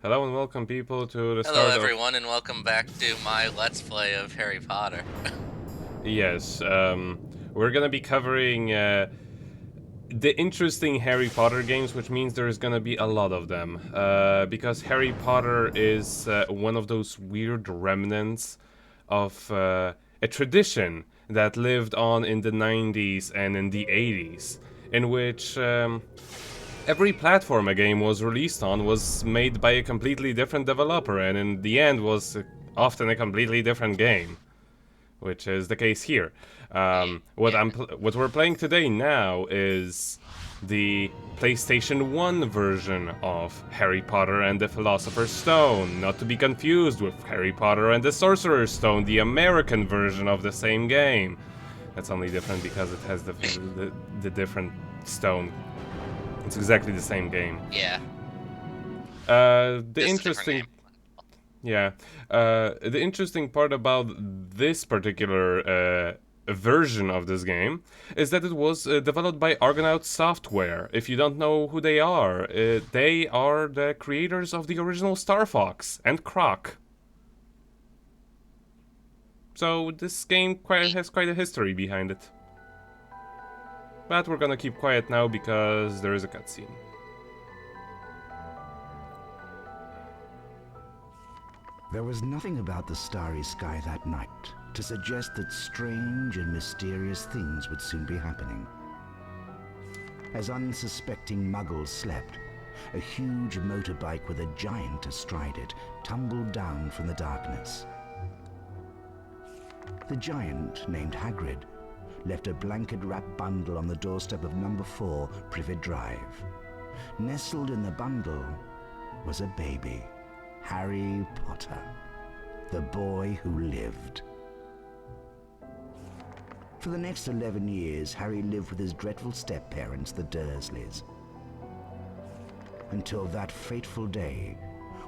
Hello and welcome people to the Hello, start of... everyone, and welcome back to my Let's Play of Harry Potter. Yes, we're gonna be covering the interesting Harry Potter games, which means there's gonna be a lot of them. Because Harry Potter is one of those weird remnants of a tradition that lived on in the 90s and in the 80s, in which every platform a game was released on was made by a completely different developer, and in the end was often a completely different game, which is the case here. Yeah. What we're playing today now is the PlayStation 1 version of Harry Potter and the Philosopher's Stone, not to be confused with Harry Potter and the Sorcerer's Stone, the American version of the same game. That's only different because it has the different stone. It's exactly the same game. Yeah. The Just a different interesting, name. yeah, the interesting part about this particular version of this game is that it was developed by Argonaut Software. If you don't know who they are the creators of the original Star Fox and Croc. So this game has quite a history behind it. But we're gonna keep quiet now because there is a cutscene. There was nothing about the starry sky that night to suggest that strange and mysterious things would soon be happening. As unsuspecting muggles slept, a huge motorbike with a giant astride it tumbled down from the darkness. The giant, named Hagrid, left a blanket-wrapped bundle on the doorstep of number 4 Privet Drive. Nestled in the bundle was a baby. Harry Potter, the boy who lived. For the next 11 years, Harry lived with his dreadful step-parents, the Dursleys. Until that fateful day,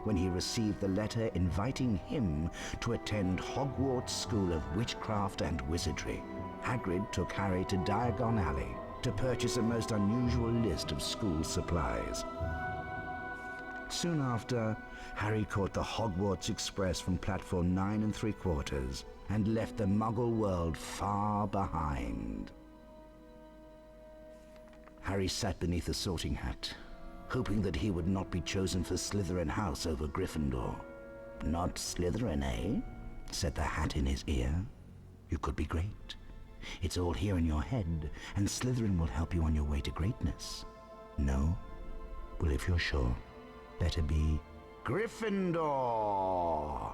when he received the letter inviting him to attend Hogwarts School of Witchcraft and Wizardry. Hagrid took Harry to Diagon Alley to purchase a most unusual list of school supplies. Soon after, Harry caught the Hogwarts Express from platform 9 3/4 and left the Muggle world far behind. Harry sat beneath a sorting hat, hoping that he would not be chosen for Slytherin House over Gryffindor. "Not Slytherin, eh?" said the hat in his ear. "You could be great. It's all here in your head, and Slytherin will help you on your way to greatness. No? Well, if you're sure, better be Gryffindor."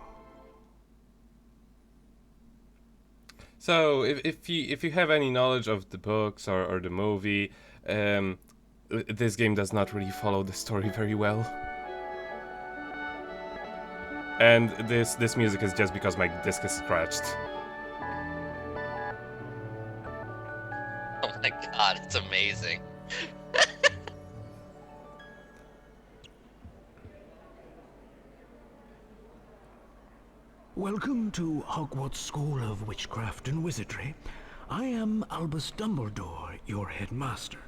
So, if you have any knowledge of the books or the movie, this game does not really follow the story very well. And this music is just because my disc is scratched. Oh my god, it's amazing. Welcome to Hogwarts School of Witchcraft and Wizardry. I am Albus Dumbledore, your headmaster.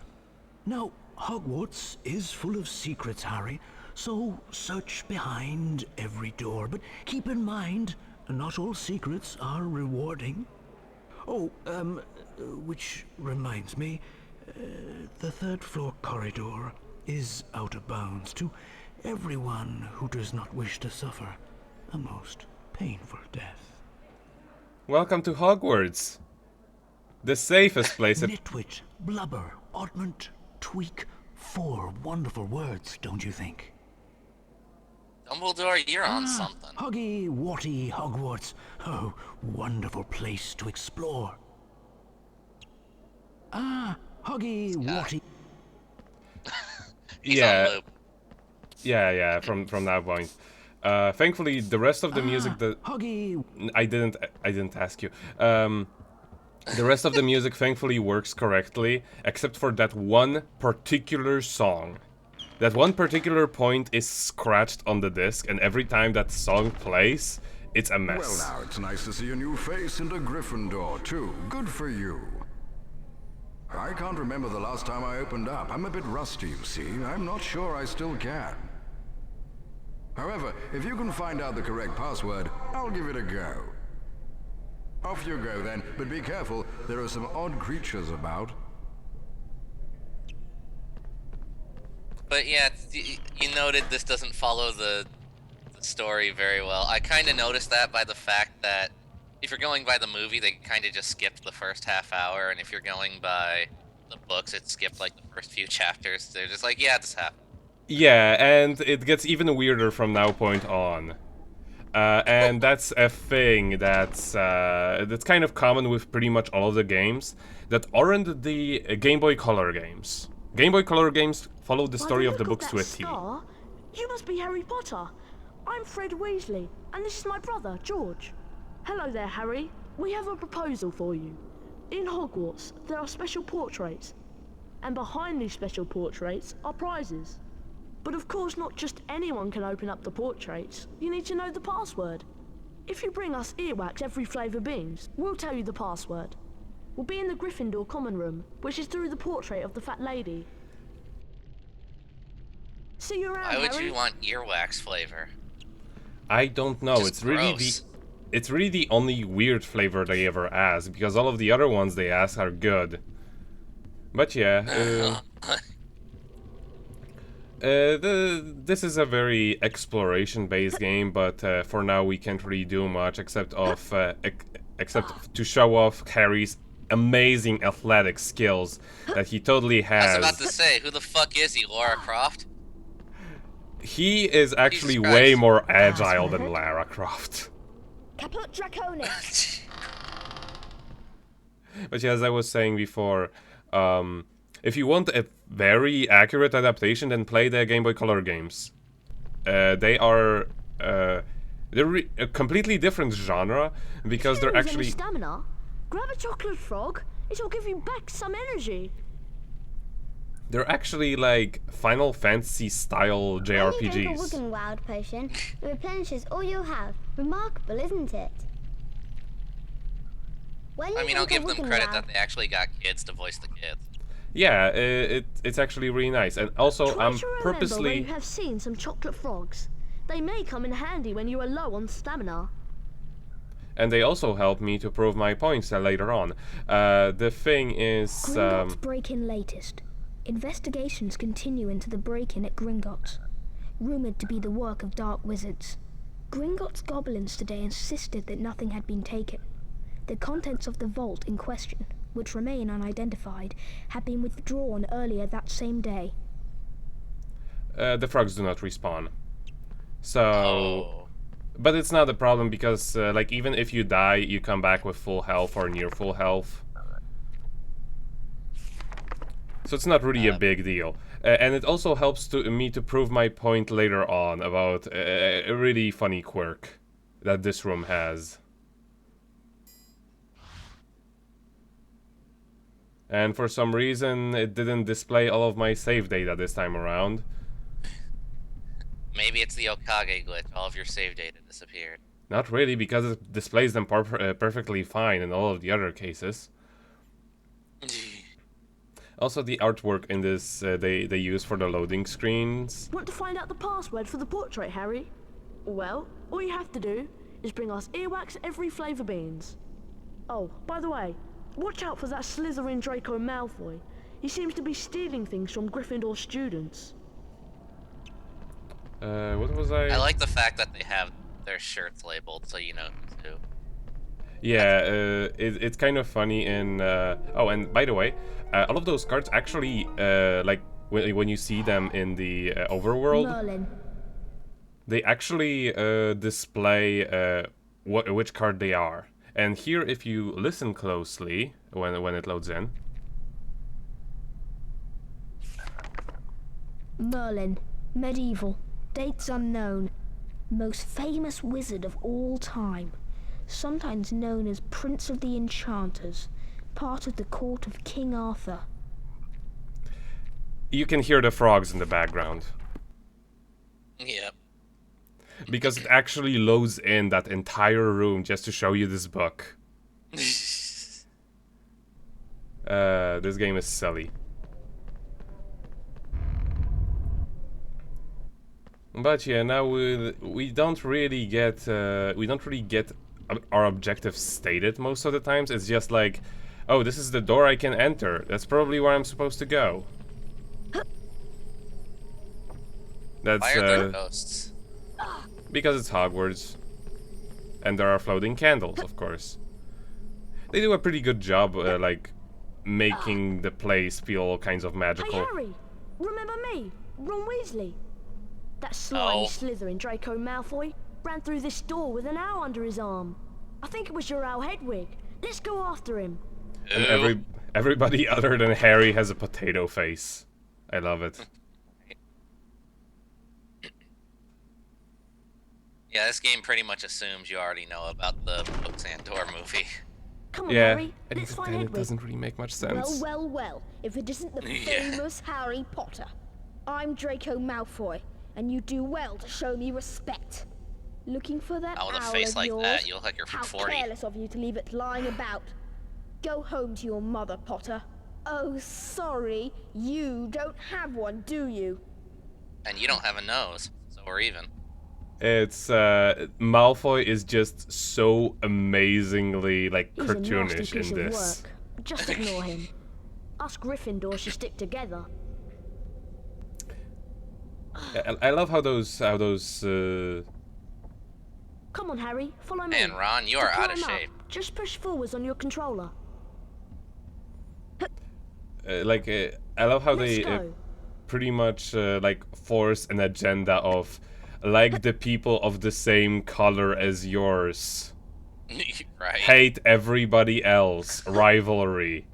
Now, Hogwarts is full of secrets, Harry, so search behind every door. But keep in mind, not all secrets are rewarding. Oh, which reminds me, the third floor corridor is out of bounds to everyone who does not wish to suffer a most painful death. Welcome to Hogwarts, the safest place. Nitwit, blubber, oddment, tweak. 4 wonderful words, don't you think? Dumbledore, you're on something. Huggy, Watty, Hogwarts. Oh, wonderful place to explore. Huggy, Watty. He's Yeah, on loop. yeah. From that point. Thankfully, the rest of the music that Huggy. I didn't ask you. The rest of the music thankfully works correctly, except for that one particular song. That one particular point is scratched on the disc, and every time that song plays, it's a mess. Well, now, it's nice to see a new face and a Gryffindor, too. Good for you. I can't remember the last time I opened up. I'm a bit rusty, you see. I'm not sure I still can. However, if you can find out the correct password, I'll give it a go. Off you go then, but be careful, there are some odd creatures about. But yeah, you noted this doesn't follow the story very well. I kind of noticed that by the fact that if you're going by the movie, they kind of just skipped the first half hour, and if you're going by the books, it skipped like the first few chapters. They're just like, yeah, this happened. Yeah, and it gets even weirder from now point on. And that's a thing that's kind of common with pretty much all of the games that aren't the Game Boy Color games. Game Boy Color games follow the story of the books to a T. You must be Harry Potter. I'm Fred Weasley, and this is my brother, George. Hello there, Harry. We have a proposal for you. In Hogwarts, there are special portraits, and behind these special portraits are prizes. But of course, not just anyone can open up the portraits. You need to know the password. If you bring us earwax every flavour beans, we'll tell you the password. We'll be in the Gryffindor common room, which is through the portrait of the fat lady. See you around, Why would Harry. you want earwax flavor? I don't know. Just It's really gross. it's really the only weird flavor they ever ask, because all of the other ones they ask are good. But yeah, this is a very exploration-based game, but for now we can't really do much except to show off Harry's amazing athletic skills that he totally I was has. about to say, who the fuck is he, Laura Croft? He is actually Jesus way Christ. more agile than Lara Croft. Caput Draconis. But yeah, as I was saying before, if you want a very accurate adaptation, then play the Game Boy Color games. They are they're a completely different genre because they're actually stamina. Grab a chocolate frog. It'll give you back some energy. they're actually like Final Fantasy style When you drink a JRPGs. Wooden Wild potion, it replenishes all you'll have. Remarkable, isn't it? When you I mean, I'll drink a give them Wooden credit Wild- that they actually got kids to voice the kids. Yeah, it's actually really nice, and also Try I'm to remember purposely. where you have seen some chocolate frogs. They may come in handy when you are low on stamina. And they also help me to prove my points later on. The thing is, Gringotts break-in latest. Investigations continue into the break-in at Gringotts, rumoured to be the work of dark wizards. Gringotts goblins today insisted that nothing had been taken. The contents of the vault in question, which remain unidentified, had been withdrawn earlier that same day. the frogs do not respawn. So, Oh. but it's not a problem because, like, even if you die, you come back with full health or near full health. So it's not really a big deal. And it also helps me to prove my point later on about a really funny quirk that this room has. And for some reason, it didn't display all of my save data this time around. Maybe it's the Okage glitch. All of your save data disappeared. Not really, because it displays them perfectly fine in all of the other cases. Also, the artwork in this they use for the loading screens. Want to find out the password for the portrait, Harry? Well, all you have to do is bring us earwax every flavour beans. Oh, by the way, watch out for that Slytherin Draco Malfoy. He seems to be stealing things from Gryffindor students. What was I? I like the fact that they have their shirts labeled so you know who's who. Yeah, it's kind of funny in... oh, and by the way, all of those cards actually, like, when you see them in the overworld, Merlin. they actually display which card they are. And here, if you listen closely, when it loads in... Merlin. Medieval. Dates unknown. Most famous wizard of all time. Sometimes known as Prince of the Enchanters. Part of the court of King Arthur. You can hear the frogs in the background. Yep. Because it actually loads in that entire room just to show you this book. This game is silly. But yeah, now we don't really get our objectives stated most of the times. It's just like, oh, this is the door I can enter. That's probably where I'm supposed to go. That's Why are there ghosts? because it's Hogwarts, and there are floating candles, of course. They do a pretty good job, like making the place feel all kinds of magical. Hey Harry, remember me, Ron Weasley? That slimy Oh. Slytherin Draco Malfoy ran through this door with an owl under his arm. I think it was your owl Hedwig. Let's go after him. And Ooh. everybody other than Harry has a potato face. I love it. Yeah, this game pretty much assumes you already know about the books and door movie. Come on, Yeah, Harry, and let's even find then it Hedwig. doesn't really make much Well, sense. well, well. If it isn't the Yeah. famous Harry Potter. I'm Draco Malfoy, and you do well to show me respect. Looking for that Oh, with a owl face of like yours? that, you look like you're from How 40. careless of you to leave it lying about. Go home to your mother, Potter. Oh, sorry, you don't have one, do you? And you don't have a nose, so we're even. It's Malfoy is just so amazingly like He's a nasty cartoonish piece in of this. work. Just ignore him. Us Gryffindor should stick together. I love how those Come on, Harry, follow me. Man, Ron, you To are out of climb up, shape. just push forwards on your controller. I love how Let's they go. pretty much like force an agenda of like the people of the same color as yours. Right. Hate everybody else. Rivalry.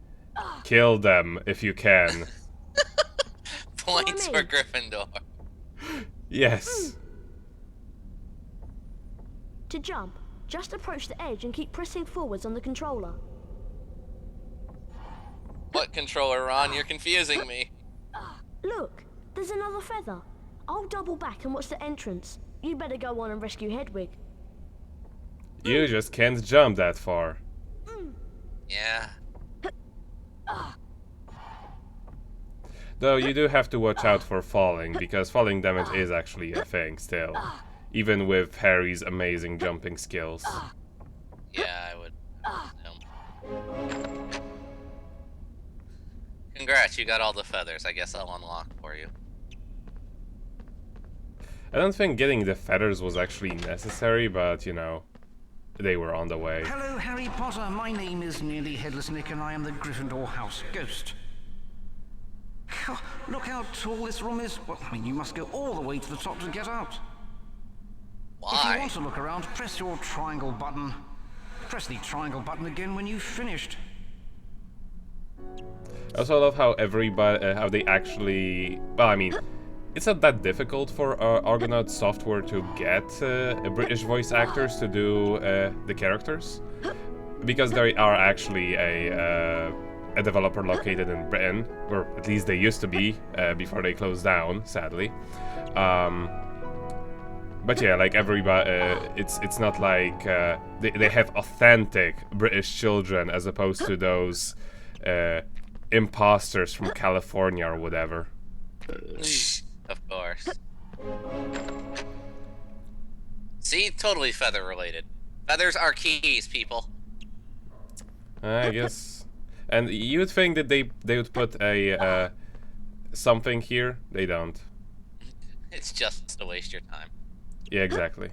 Kill them if you can. Points Follow for me. Gryffindor. Yes. To jump, just approach the edge and keep pressing forwards on the controller. What controller, Ron? You're confusing me. Look, there's another feather. I'll double back and watch the entrance. You better go on and rescue Hedwig. You just can't jump that far. Yeah. Though you do have to watch out for falling, because falling damage is actually a thing still. Even with Harry's amazing jumping skills. Yeah, I would assume. Congrats, you got all the feathers. I guess I'll unlock for you. I don't think getting the feathers was actually necessary, but you know, they were on the way. Hello, Harry Potter. My name is Nearly Headless Nick, and I am the Gryffindor House Ghost. Phew, look how tall this room is. Well, I mean, you must go all the way to the top to get out. If you Why? want to look around, press your triangle button. Press the triangle button again when you've finished. I also love how everybody, how they actually, well, I mean, it's not that difficult for Argonaut software to get British voice actors to do the characters, because they are actually a developer located in Britain, or at least they used to be before they closed down, sadly. But yeah, like everybody, it's not like they have authentic British children as opposed to those imposters from California or whatever. Of course. See, totally feather related. Feathers are keys, people. I guess. And you'd think that they would put a something here. They don't. It's just to waste your time. Yeah, exactly.